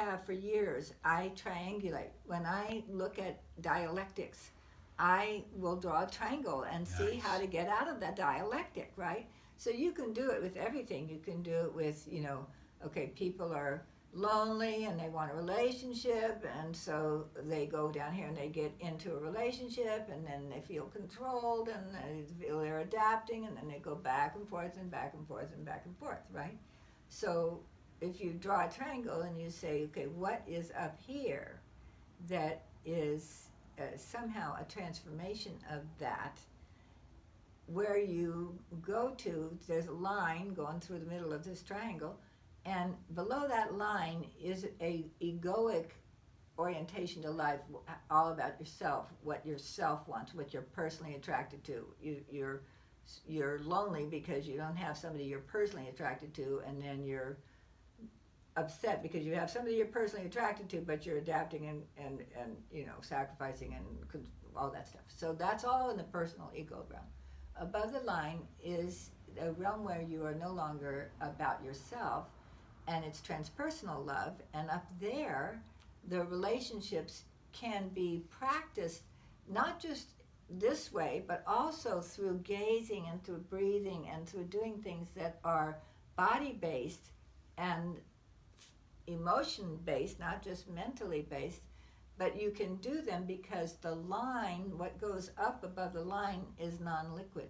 have for years. I triangulate. When I look at dialectics, I will draw a triangle and see how to get out of that dialectic, right? So you can do it with everything. You can do it with, okay, people are lonely and they want a relationship, and so they go down here and they get into a relationship, and then they feel controlled and they feel they're adapting, and then they go back and forth and back and forth and back and forth, right? So if you draw a triangle and you say, okay, what is up here that is somehow a transformation of that, where you go to, there's a line going through the middle of this triangle, and below that line is a egoic orientation to life, all about yourself, what yourself wants, what you're personally attracted to. You're lonely because you don't have somebody you're personally attracted to, and then you're upset because you have somebody you're personally attracted to, but you're adapting and sacrificing and all that stuff. So that's all in the personal ego realm. Above the line is a realm where you are no longer about yourself, and it's transpersonal love. And up there, the relationships can be practiced not just this way, but also through gazing and through breathing and through doing things that are body-based and emotion-based, not just mentally based. But you can do them because the line, what goes up above the line, is non-liquid.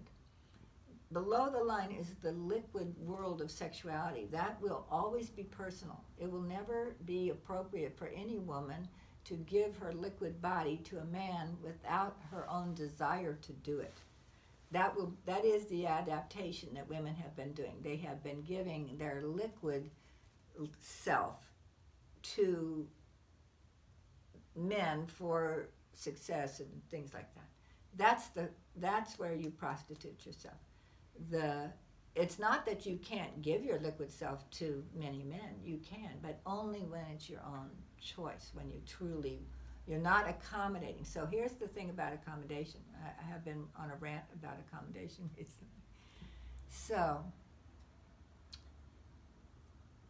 Below the line is the liquid world of sexuality. That will always be personal. It will never be appropriate for any woman to give her liquid body to a man without her own desire to do it. That is the adaptation that women have been doing. They have been giving their liquid self to men for success and things like that. That's where you prostitute yourself. It's not that you can't give your liquid self to many men. You can, but only when it's your own choice, when you're not accommodating. So here's the thing about accommodation. I have been on a rant about accommodation recently. So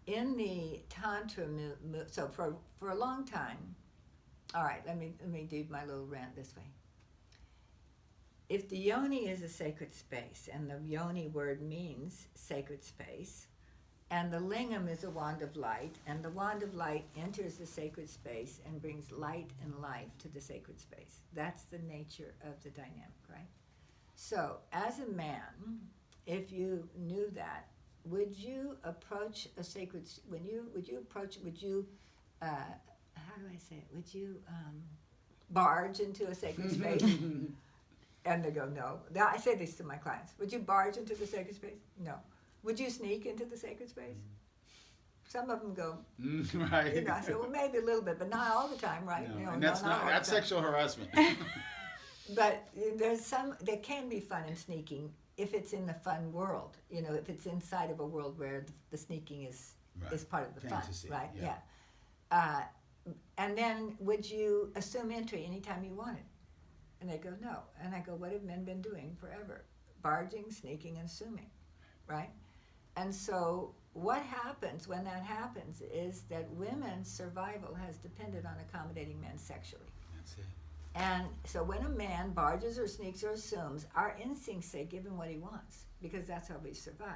in the Tantra so for a long time, all right, let me do my little rant this way. If the yoni is a sacred space, and the yoni word means sacred space, and the lingam is a wand of light, and the wand of light enters the sacred space and brings light and life to the sacred space. That's the nature of the dynamic, right? So as a man, if you knew that, would you approach a sacred, how do I say it? Would you barge into a sacred space? And they go, no. Now, I say this to my clients. Would you barge into the sacred space? No. Would you sneak into the sacred space? Some of them go, right. I say, well, maybe a little bit, but not all the time, right? No. And that's sexual harassment. But there can be fun in sneaking if it's in the fun world. If it's inside of a world where the sneaking is part of the fantasy, fun, right? Yeah. And then would you assume entry anytime you wanted? And they go, no. And I go, what have men been doing forever? Barging, sneaking, and assuming, right? And so what happens when that happens is that women's survival has depended on accommodating men sexually. That's it. And so when a man barges or sneaks or assumes, our instincts say give him what he wants, because that's how we survived.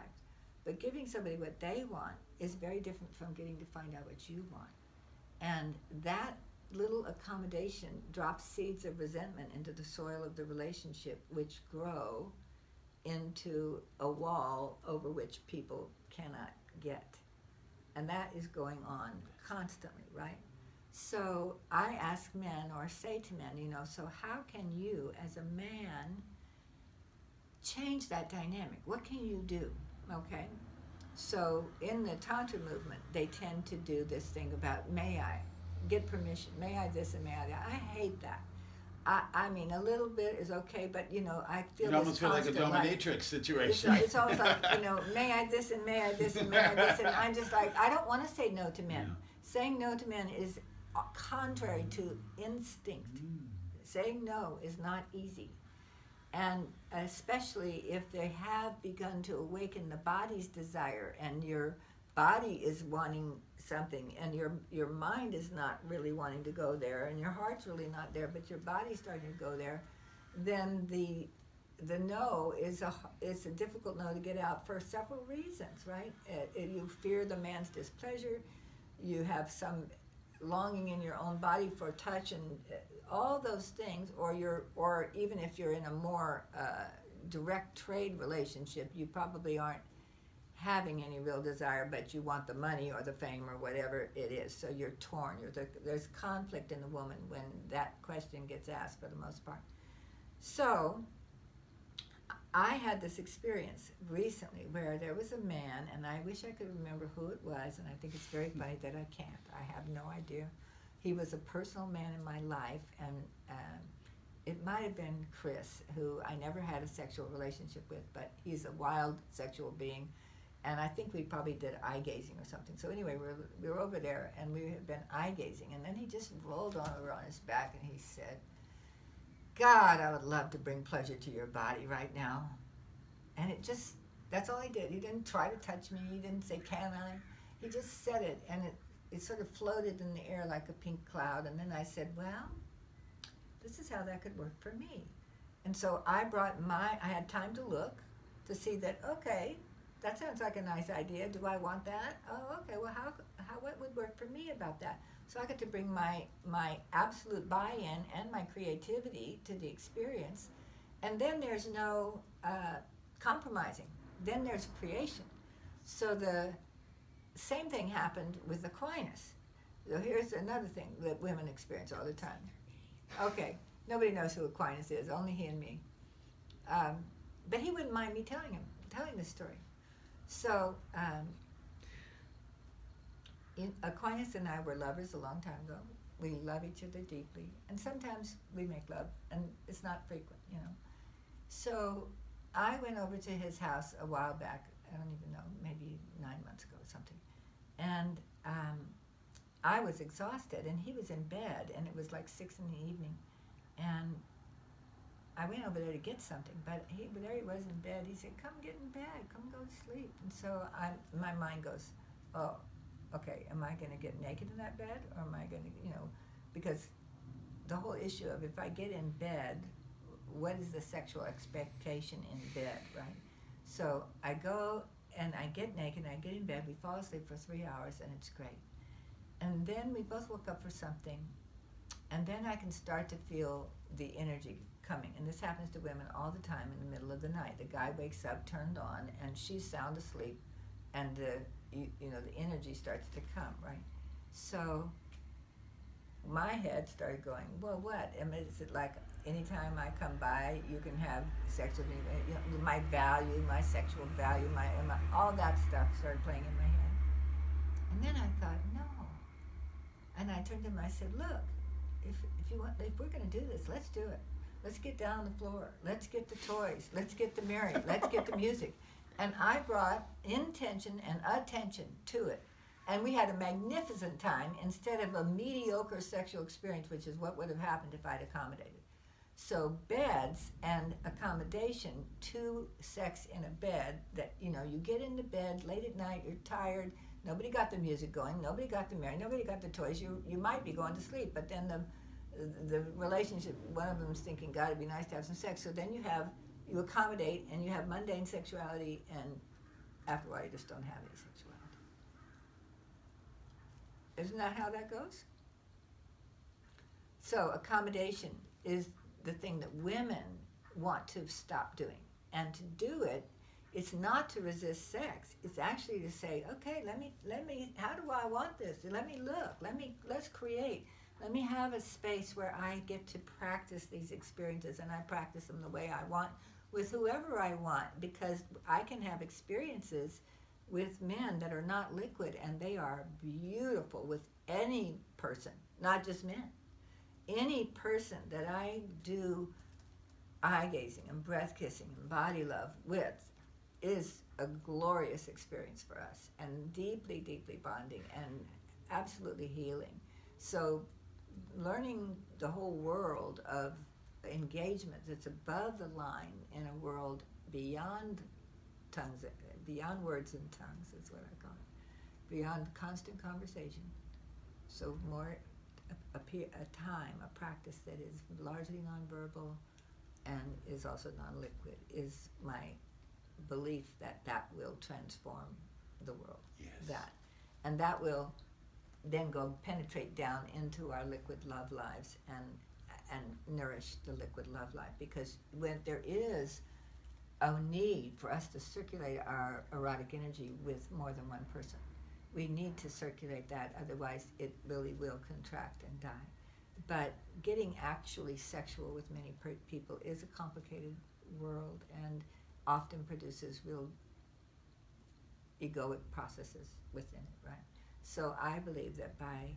But giving somebody what they want is very different from getting to find out what you want. And that little accommodation drops seeds of resentment into the soil of the relationship, which grow into a wall over which people cannot get. And that is going on constantly, right? So I ask men, or say to men, so how can you as a man change that dynamic? What can you do? Okay? So in the Tantra movement, they tend to do this thing about, may I get permission? May I this and may I that? I hate that. I mean, a little bit is okay, but, I feel you almost feel like a dominatrix situation. It's almost like, may I this and may I this and may I this, and I'm just like, I don't want to say no to men. No. Saying no to men is contrary to instinct. Saying no is not easy. And especially if they have begun to awaken the body's desire and you're body is wanting something, and your mind is not really wanting to go there, and your heart's really not there, but your body's starting to go there, then the no is a difficult no to get out for several reasons, right? You fear the man's displeasure, you have some longing in your own body for touch and all those things, or even if you're in a more direct trade relationship, you probably aren't having any real desire, but you want the money or the fame or whatever it is. So you're torn. There's conflict in the woman when that question gets asked for the most part. So I had this experience recently where there was a man, and I wish I could remember who it was, and I think it's very funny that I can't. I have no idea. He was a personal man in my life, and it might have been Chris, who I never had a sexual relationship with, but he's a wild sexual being, and I think we probably did eye gazing or something. So anyway, we were over there, and we had been eye gazing, and then he just rolled over on his back, and he said, "God, I would love to bring pleasure to your body right now." And that's all he did. He didn't try to touch me. He didn't say, "Can I?" He just said it, and it sort of floated in the air like a pink cloud. And then I said, well, this is how that could work for me. And so I had time to look to see that, okay, that sounds like a nice idea. Do I want that? Oh, okay, well, what would work for me about that? So I get to bring my absolute buy-in and my creativity to the experience. And then there's no compromising. Then there's creation. So the same thing happened with Aquinas. So here's another thing that women experience all the time. Okay, nobody knows who Aquinas is, only he and me. But he wouldn't mind me telling this story. So Aquinas and I were lovers a long time ago. We love each other deeply, and sometimes we make love, and it's not frequent, you know. So I went over to his house a while back, I don't even know, maybe 9 months ago or something, and I was exhausted, and he was in bed, and it was like 6 in the evening, and I went over there to get something, but there he was in bed. He said, "Come get in bed, come go to sleep." And so my mind goes, oh, okay, am I going to get naked in that bed, or am I going to, because the whole issue of if I get in bed, what is the sexual expectation in bed, right? So I go and I get naked, and I get in bed, we fall asleep for 3 hours, and it's great. And then we both woke up for something, and then I can start to feel the energy coming. And this happens to women all the time in the middle of the night. The guy wakes up, turned on, and she's sound asleep, and the energy starts to come, right? So my head started going, well, what? I mean, is it like anytime I come by, you can have sexual, my value, my sexual value, my all that stuff started playing in my head. And then I thought, no. And I turned to him, I said, look, if we're going to do this, let's do it. Let's get down on the floor. Let's get the toys. Let's get the merry. Let's get the music. And I brought intention and attention to it. And we had a magnificent time instead of a mediocre sexual experience, which is what would have happened if I'd accommodated. So beds and accommodation to sex in a bed that, you get into bed late at night, you're tired, nobody got the music going, nobody got the merry, nobody got the toys, you might be going to sleep, but then the relationship, one of them is thinking, God, it'd be nice to have some sex. So then you accommodate, and you have mundane sexuality, and after a while you just don't have any sexuality. Isn't that how that goes? So accommodation is the thing that women want to stop doing. And to do it, it's not to resist sex. It's actually to say, okay, let me, how do I want this? Let me look, let's create. Let me have a space where I get to practice these experiences, and I practice them the way I want with whoever I want, because I can have experiences with men that are not liquid, and they are beautiful with any person, not just men. Any person that I do eye gazing and breath kissing and body love with is a glorious experience for us, and deeply, deeply bonding and absolutely healing. So learning the whole world of engagement that's above the line in a world beyond tongues, beyond words and tongues is what I call it. beyond constant conversation. So more a time, a practice that is largely nonverbal and is also non-liquid is my belief that will transform the world. Yes. And that will then go penetrate down into our liquid love lives and nourish the liquid love life, because when there is a need for us to circulate our erotic energy with more than one person, we need to circulate that, otherwise it really will contract and die. But getting actually sexual with many people is a complicated world and often produces real egoic processes within it, right? So I believe that by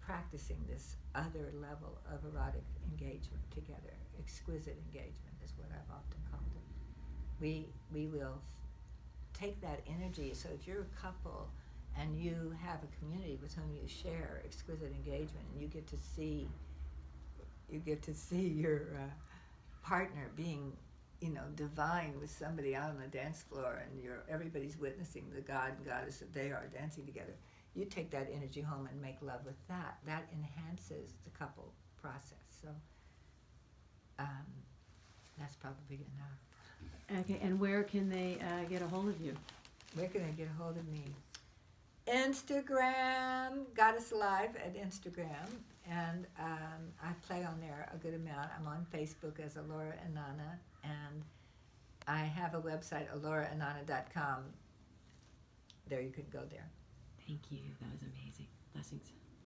practicing this other level of erotic engagement together, exquisite engagement is what I've often called it, we will take that energy. So if you're a couple and you have a community with whom you share exquisite engagement, and you get to see your partner being, divine with somebody out on the dance floor, and everybody's witnessing the god and goddess that they are dancing together. You take that energy home and make love with that. That enhances the couple process. So that's probably enough. Okay, and where can they get a hold of you? Where can they get a hold of me? Instagram, Goddess Alive at Instagram, and I play on there a good amount. I'm on Facebook as Alorah Inanna, and I have a website, alorahinanna.com. There, you can go there. Thank you. That was amazing. Blessings.